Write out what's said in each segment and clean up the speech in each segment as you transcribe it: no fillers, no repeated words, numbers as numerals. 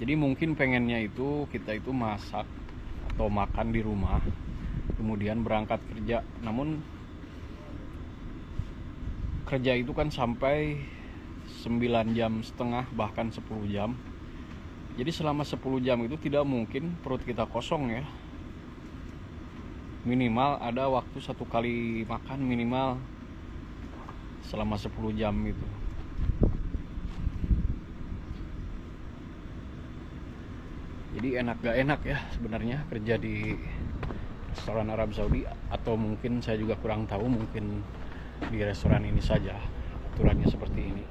Jadi mungkin pengennya itu kita itu masak atau makan di rumah, kemudian berangkat kerja. Namun kerja itu kan sampai 9,5 jam, bahkan 10 jam. Jadi selama 10 jam itu tidak mungkin perut kita kosong ya. Minimal ada waktu satu kali makan minimal selama 10 jam itu. Jadi enak gak enak ya sebenarnya kerja di restoran Arab Saudi, atau mungkin saya juga kurang tahu, mungkin di restoran ini saja aturannya seperti ini.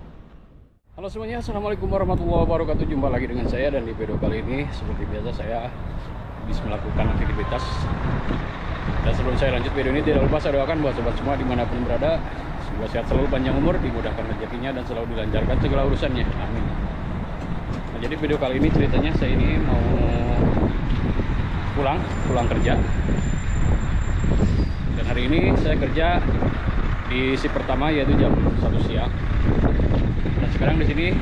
Halo semuanya, assalamualaikum warahmatullahi wabarakatuh. Jumpa lagi dengan saya, dan di video kali ini seperti biasa saya habis melakukan aktivitas. Dan sebelum saya lanjut video ini, tidak lupa saya doakan buat sobat semua dimanapun berada, semoga sehat selalu, panjang umur, dimudahkan rezekinya, dan selalu dilancarkan segala urusannya, amin. Nah, jadi video kali ini ceritanya saya ini mau pulang kerja. Dan hari ini saya kerja di shift pertama, yaitu jam 1 siang. Dan sekarang di sini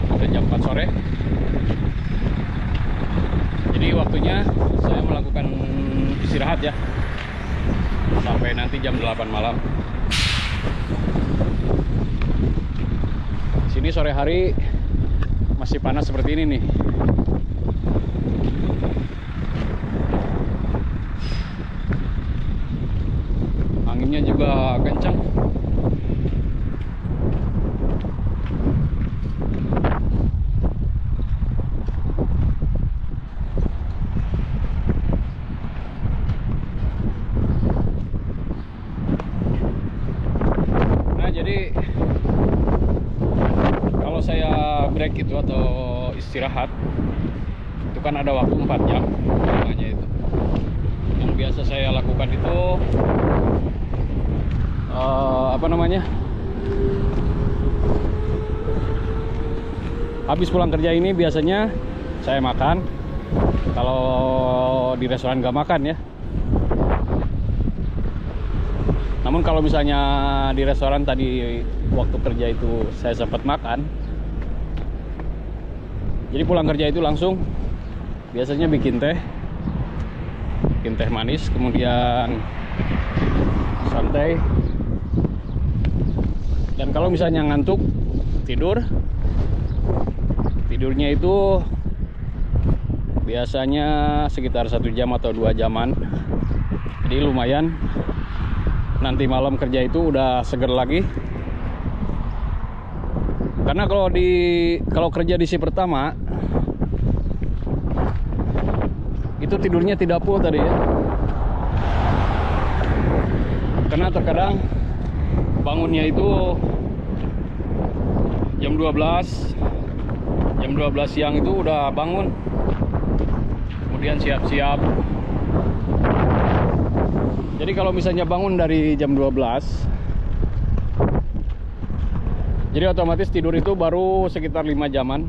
udah jam 4 sore. Jadi waktunya saya melakukan istirahat ya, sampai nanti jam 8 malam. Di sini sore hari masih panas seperti ini nih. Anginnya juga kencang. Nah, jadi kalau saya break itu atau istirahat itu kan ada waktu 4 jam namanya itu. Yang biasa saya lakukan itu habis pulang kerja ini biasanya saya makan. Kalau di restoran nggak makan ya. Namun kalau misalnya di restoran tadi waktu kerja itu saya sempat makan, jadi pulang kerja itu langsung biasanya bikin teh manis, kemudian santai. Dan kalau misalnya ngantuk, tidurnya itu biasanya sekitar 1 jam atau 2 jaman. Jadi lumayan, nanti malam kerja itu udah seger lagi. Karena kalau kerja di shift pertama itu tidurnya tidak full tadi ya. Karena terkadang bangunnya itu jam 12 siang itu udah bangun, kemudian siap-siap. Jadi kalau misalnya bangun dari jam 12, jadi otomatis tidur itu baru sekitar 5 jaman.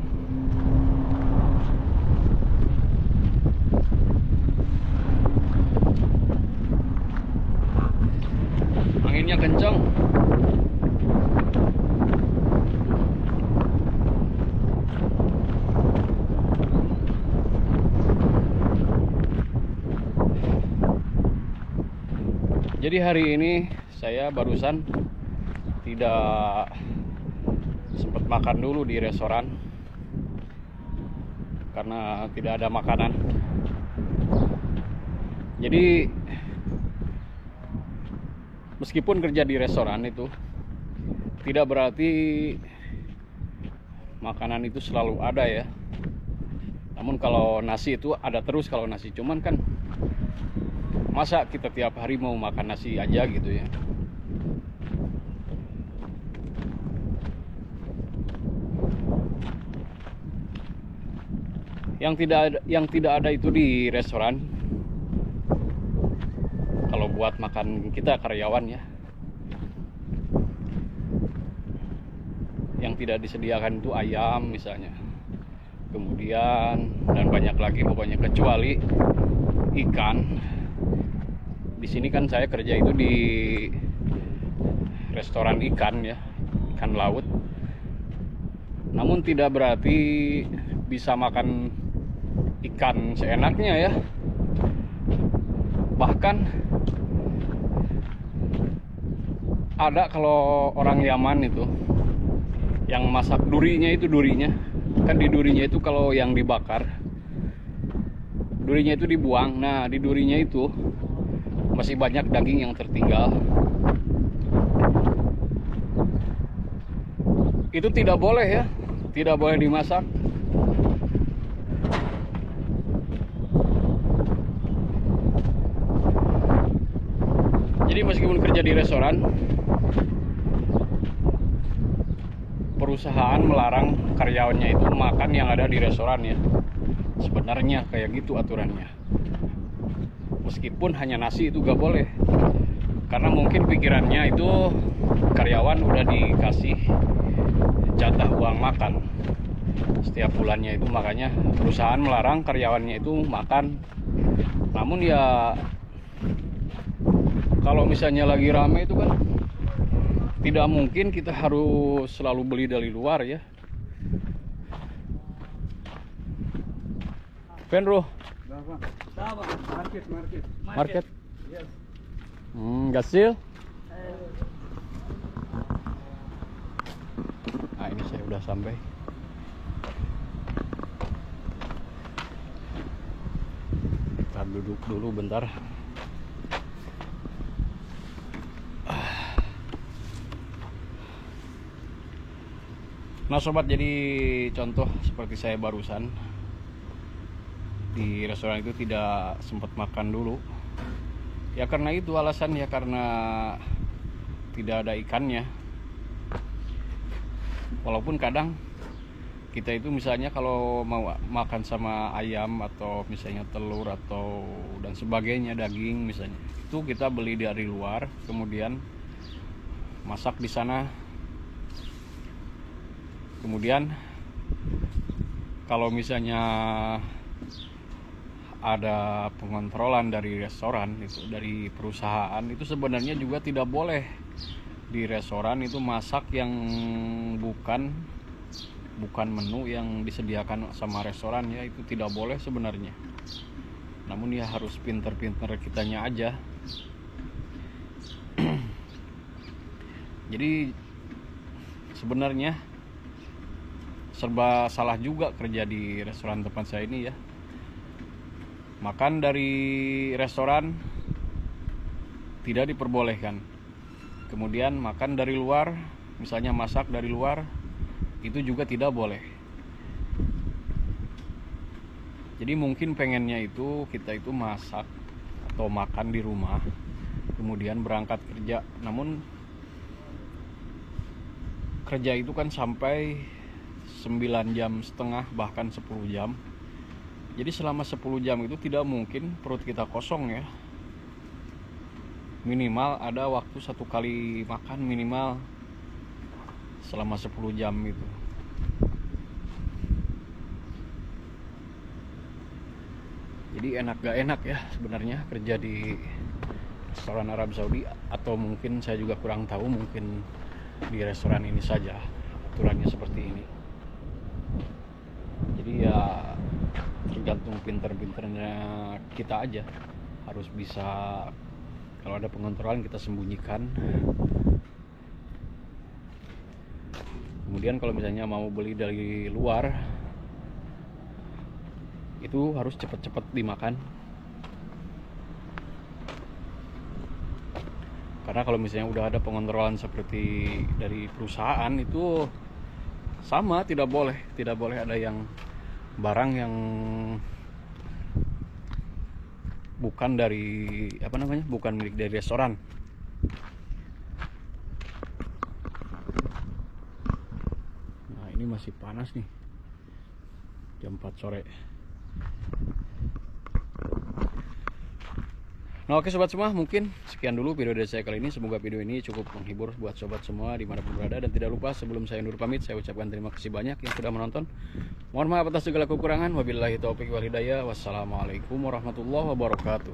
Anginnya kencang. Jadi hari ini saya barusan tidak sempat makan dulu di restoran karena tidak ada makanan. Jadi meskipun kerja di restoran itu tidak berarti makanan itu selalu ada ya. Namun kalau nasi itu ada terus kalau nasi. Cuman kan masa kita tiap hari mau makan nasi aja gitu ya. Yang tidak ada itu di restoran. Kalau buat makan kita karyawan ya, yang tidak disediakan itu ayam misalnya, kemudian dan banyak lagi pokoknya, kecuali ikan. Di sini kan saya kerja itu di restoran ikan ya, ikan laut. Namun tidak berarti bisa makan ikan seenaknya ya. Bahkan ada kalau orang Yaman itu yang masak durinya kan di durinya itu kalau yang dibakar durinya itu dibuang. Nah, di durinya itu masih banyak daging yang tertinggal. Itu tidak boleh ya, tidak boleh dimasak. Jadi meskipun kerja di restoran, perusahaan melarang karyawannya itu makan yang ada di restoran ya. Sebenarnya kayak gitu aturannya. Meskipun hanya nasi itu gak boleh, karena mungkin pikirannya itu karyawan udah dikasih jatah uang makan setiap bulannya itu, makanya perusahaan melarang karyawannya itu makan. Namun ya kalau misalnya lagi rame itu kan tidak mungkin kita harus selalu beli dari luar ya. Penro, market. Yes. Gasil. Nah, ini saya udah sampai. Kita duduk dulu bentar. Nah sobat, jadi contoh seperti saya barusan di restoran itu tidak sempat makan dulu ya, karena itu alasan ya, karena tidak ada ikannya. Walaupun kadang kita itu misalnya kalau mau makan sama ayam atau misalnya telur atau dan sebagainya, daging misalnya, itu kita beli dari luar kemudian masak di sana. Kemudian kalau misalnya ada pengontrolan dari restoran itu, dari perusahaan itu, sebenarnya juga tidak boleh di restoran itu masak yang bukan menu yang disediakan sama restoran ya. Itu tidak boleh sebenarnya. Namun ya harus pinter-pinter kitanya aja. Jadi sebenarnya serba salah juga kerja di restoran tempat saya ini ya. Makan dari restoran tidak diperbolehkan. Kemudian makan dari luar, misalnya masak dari luar, itu juga tidak boleh. Jadi mungkin pengennya itu kita itu masak atau makan di rumah, kemudian berangkat kerja. Namun kerja itu kan sampai 9,5 jam, bahkan 10 jam. Jadi selama 10 jam itu tidak mungkin perut kita kosong ya. Minimal ada waktu satu kali makan minimal selama 10 jam itu. Jadi enak gak enak ya sebenarnya kerja di restoran Arab Saudi, atau mungkin saya juga kurang tahu, mungkin di restoran ini saja aturannya seperti ini. Jadi ya tergantung pinter-pinternya kita aja. Harus bisa, kalau ada pengontrolan kita sembunyikan. Kemudian kalau misalnya mau beli dari luar, itu harus cepat-cepat dimakan. Karena kalau misalnya udah ada pengontrolan seperti dari perusahaan itu sama, tidak boleh ada yang barang yang bukan dari bukan milik dari restoran. Nah, ini masih panas nih, jam 4 sore. Nah oke sobat semua, mungkin sekian dulu video dari saya kali ini. Semoga video ini cukup menghibur buat sobat semua dimanapun berada. Dan tidak lupa sebelum saya undur pamit, saya ucapkan terima kasih banyak yang sudah menonton. Mohon maaf atas segala kekurangan. Wabillahi taufiq wal hidayah. Wassalamualaikum warahmatullahi wabarakatuh.